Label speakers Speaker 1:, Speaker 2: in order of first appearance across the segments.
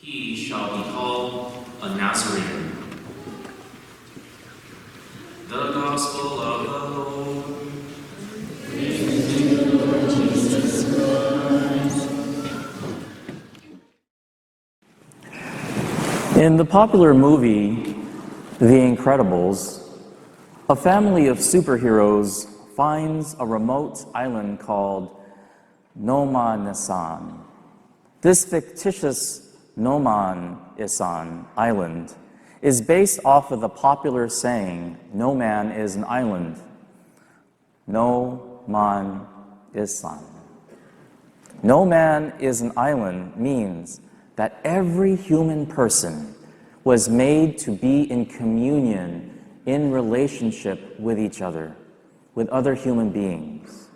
Speaker 1: He shall be called a Nazarene. The Gospel of the Lord. Praise to you, Lord Jesus Christ.
Speaker 2: In the popular movie, The Incredibles, a family of superheroes finds a remote island called Noman-Isan. This fictitious Noman-Isan island is based off of the popular saying, "No man is an island." No man isan. No man is an island means that every human person was made to be in communion, in relationship with each other, with other human beings.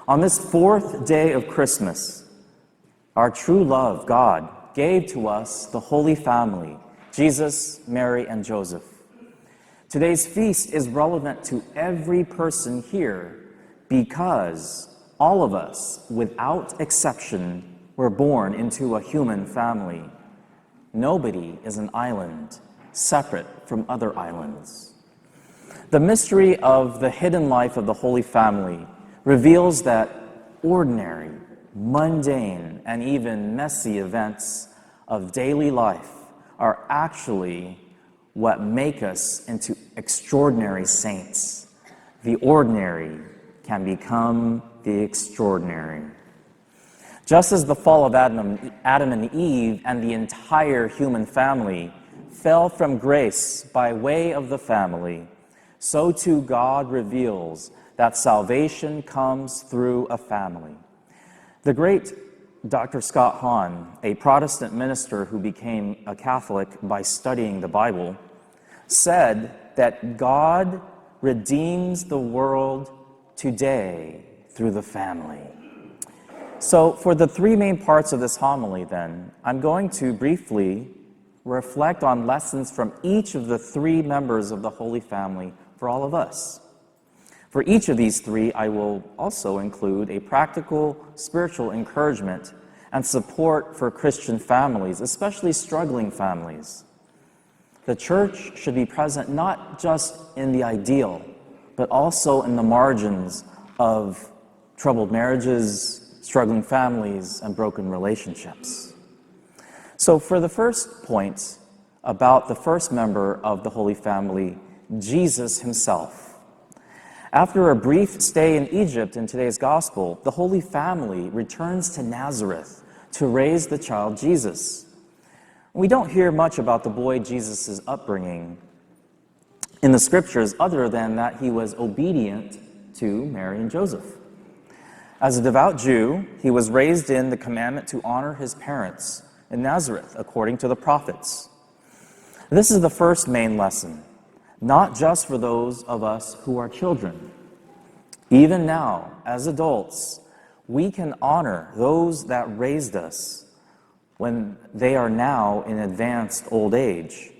Speaker 2: On this fourth day of Christmas, our true love, God, gave to us the Holy Family, Jesus, Mary, and Joseph. Today's feast is relevant to every person here because all of us, without exception, were born into a human family. Nobody is an island, separate from other islands. The mystery of the hidden life of the Holy Family reveals that ordinary, mundane, and even messy events of daily life are actually what make us into extraordinary saints. The ordinary can become the extraordinary. Just as the fall of Adam and Eve and the entire human family fell from grace by way of the family, so too God reveals that salvation comes through a family. The great Dr. Scott Hahn, a Protestant minister who became a Catholic by studying the Bible, said that God redeems the world today through the family. So for the three main parts of this homily then, I'm going to briefly reflect on lessons from each of the three members of the Holy Family for all of us. For each of these three, I will also include a practical spiritual encouragement and support for Christian families, especially struggling families. The church should be present not just in the ideal, but also in the margins of troubled marriages, struggling families, and broken relationships. So for the first point about the first member of the Holy Family, Jesus himself. After a brief stay in Egypt in today's gospel, the Holy Family returns to Nazareth to raise the child Jesus. We don't hear much about the boy Jesus' upbringing in the scriptures other than that he was obedient to Mary and Joseph. As a devout Jew, he was raised in the commandment to honor his parents in Nazareth, according to the prophets. This is the first main lesson, not just for those of us who are children. Even now, as adults, we can honor those that raised us when they are now in advanced old age.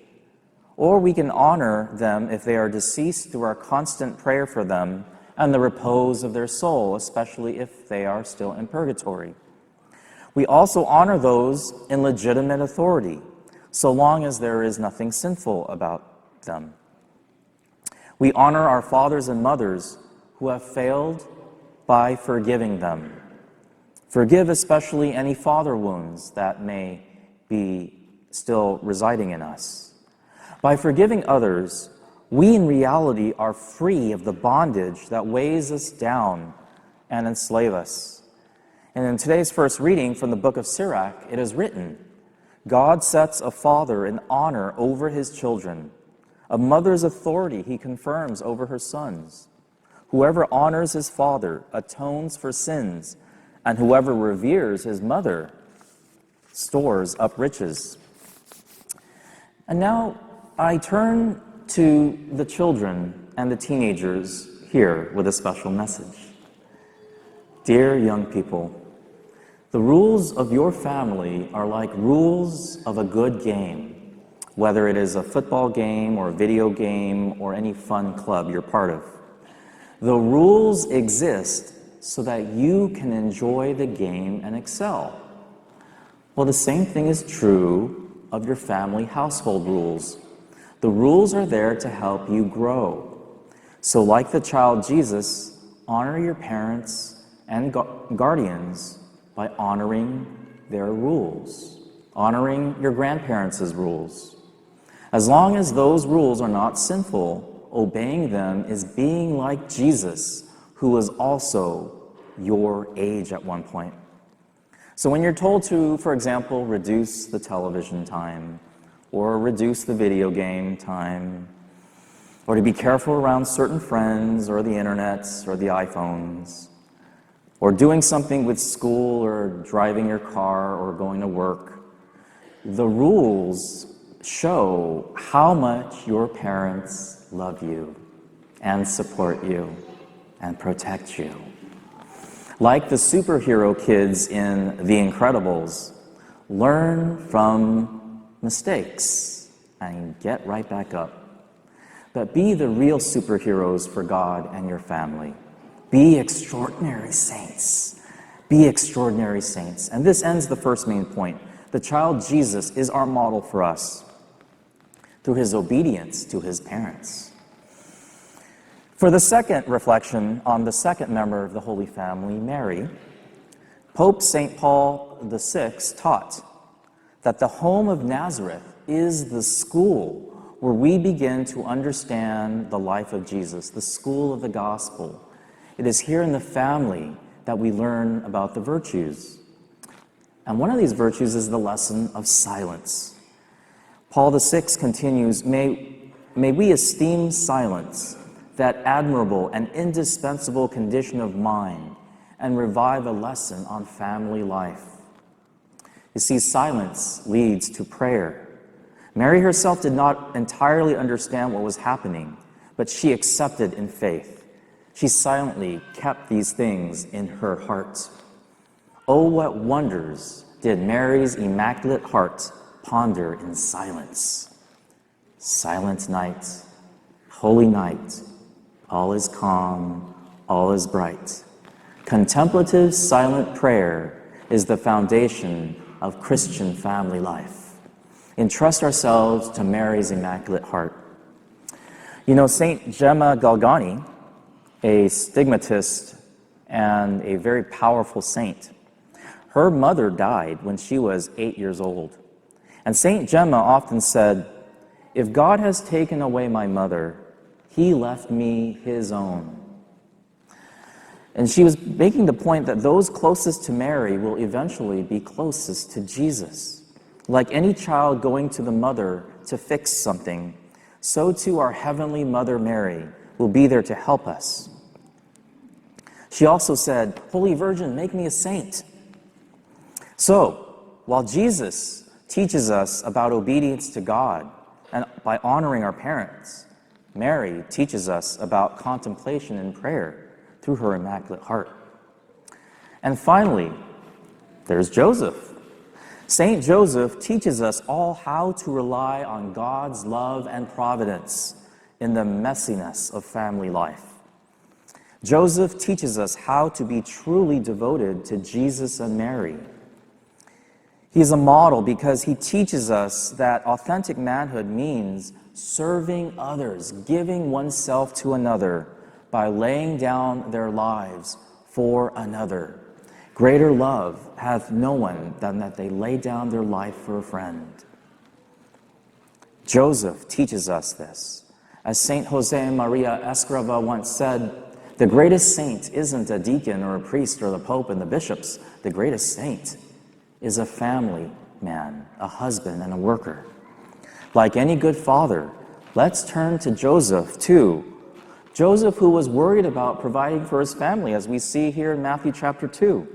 Speaker 2: Or we can honor them if they are deceased through our constant prayer for them and the repose of their soul, especially if they are still in purgatory. We also honor those in legitimate authority, so long as there is nothing sinful about them. We honor our fathers and mothers who have failed by forgiving them. Forgive especially any father wounds that may be still residing in us. By forgiving others, we in reality are free of the bondage that weighs us down and enslave us. And in today's first reading from the book of Sirach, it is written, God sets a father in honor over his children. A mother's authority he confirms over her sons. Whoever honors his father atones for sins, and whoever reveres his mother stores up riches. And now I turn to the children and the teenagers here with a special message. Dear young people, the rules of your family are like rules of a good game, whether it is a football game or a video game or any fun club you're part of. The rules exist so that you can enjoy the game and excel. Well, the same thing is true of your family household rules. The rules are there to help you grow. So like the child Jesus, honor your parents and guardians by honoring their rules, honoring your grandparents' rules. As long as those rules are not sinful, obeying them is being like Jesus, who was also your age at one point. So when you're told to, for example, reduce the television time, or reduce the video game time, or to be careful around certain friends, or the internets, or the iPhones, or doing something with school, or driving your car, or going to work, the rules show how much your parents love you and support you and protect you. Like the superhero kids in The Incredibles, learn from mistakes and get right back up. But be the real superheroes for God and your family. Be extraordinary saints. Be extraordinary saints. And this ends the first main point. The child Jesus is our model for us through his obedience to his parents. For the second reflection on the second member of the Holy Family, Mary, Pope St. Paul VI taught that the home of Nazareth is the school where we begin to understand the life of Jesus, the school of the gospel. It is here in the family that we learn about the virtues. And one of these virtues is the lesson of silence. Paul VI continues, may we esteem silence, that admirable and indispensable condition of mind, and revive a lesson on family life. You see, silence leads to prayer. Mary herself did not entirely understand what was happening, but she accepted in faith. She silently kept these things in her heart. Oh, what wonders did Mary's immaculate heart ponder in silence. Silent night, holy night, all is calm, all is bright. Contemplative, silent prayer is the foundation of Christian family life. Entrust ourselves to Mary's Immaculate Heart. You know, St. Gemma Galgani, a stigmatist and a very powerful saint, her mother died when she was 8 years old. And St. Gemma often said, "If God has taken away my mother, he left me his own." And she was making the point that those closest to Mary will eventually be closest to Jesus. Like any child going to the mother to fix something, so too our Heavenly Mother Mary will be there to help us. She also said, "Holy Virgin, make me a saint." So, while Jesus teaches us about obedience to God and by honoring our parents, Mary teaches us about contemplation and prayer through her Immaculate Heart. And finally, there's Joseph. Saint Joseph teaches us all how to rely on God's love and providence in the messiness of family life. Joseph teaches us how to be truly devoted to Jesus and Mary. He's a model because he teaches us that authentic manhood means serving others, giving oneself to another by laying down their lives for another. Greater love hath no one than that they lay down their life for a friend. Joseph teaches us this. As Saint Jose Maria Escriva once said, the greatest saint isn't a deacon or a priest or the pope and the bishops. The greatest saint is a family man, a husband and a worker. Like any good father, let's turn to Joseph too. Joseph, who was worried about providing for his family, as we see here in Matthew chapter 2.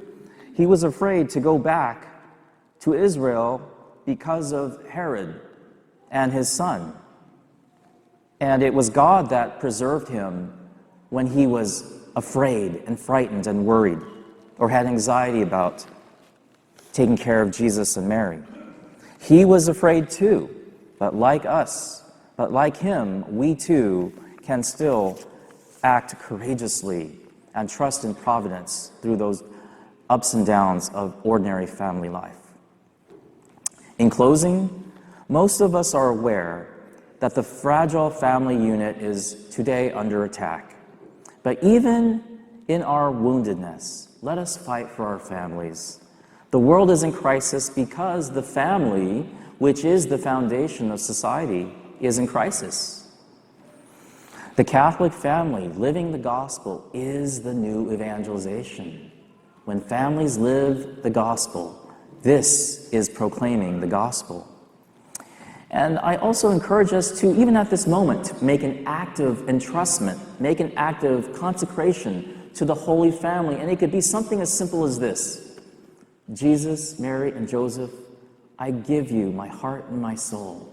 Speaker 2: He was afraid to go back to Israel because of Herod and his son. And it was God that preserved him when he was afraid and frightened and worried or had anxiety about taking care of Jesus and Mary. He was afraid too, but like us, but like him, we too can still act courageously and trust in providence through those ups and downs of ordinary family life. In closing, most of us are aware that the fragile family unit is today under attack. But even in our woundedness, let us fight for our families. The world is in crisis because the family, which is the foundation of society, is in crisis. The Catholic family, living the gospel, is the new evangelization. When families live the gospel, this is proclaiming the gospel. And I also encourage us to, even at this moment, make an active entrustment, make an active consecration to the Holy Family. And it could be something as simple as this: Jesus, Mary, and Joseph, I give you my heart and my soul.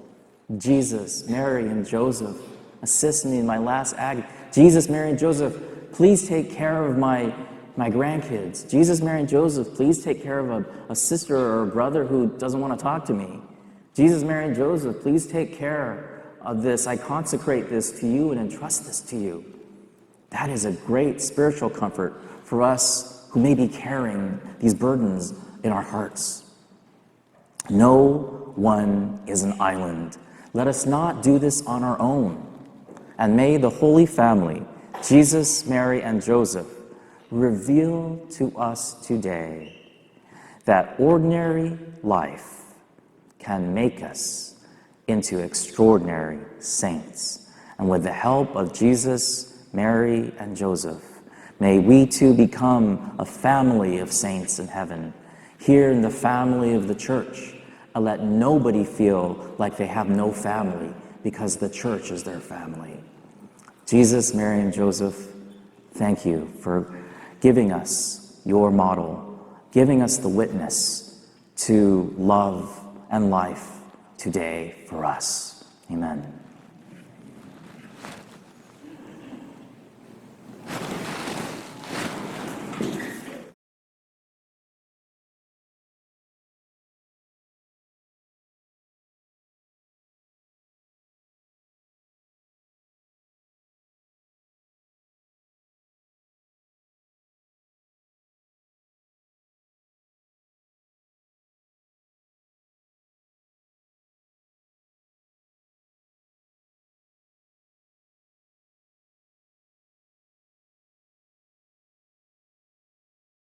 Speaker 2: Jesus, Mary, and Joseph, assist me in my last agony. Jesus, Mary, and Joseph, please take care of my grandkids. Jesus, Mary, and Joseph, please take care of a sister or a brother who doesn't want to talk to me. Jesus, Mary, and Joseph, please take care of this. I consecrate this to you and entrust this to you. That is a great spiritual comfort for us who may be carrying these burdens in our hearts. No one is an island. Let us not do this on our own. And may the Holy Family, Jesus, Mary, and Joseph, reveal to us today that ordinary life can make us into extraordinary saints. And with the help of Jesus, Mary, and Joseph, may we too become a family of saints in heaven, here in the family of the church, and let nobody feel like they have no family because the church is their family. Jesus, Mary, and Joseph, thank you for giving us your model, giving us the witness to love and life today for us. Amen.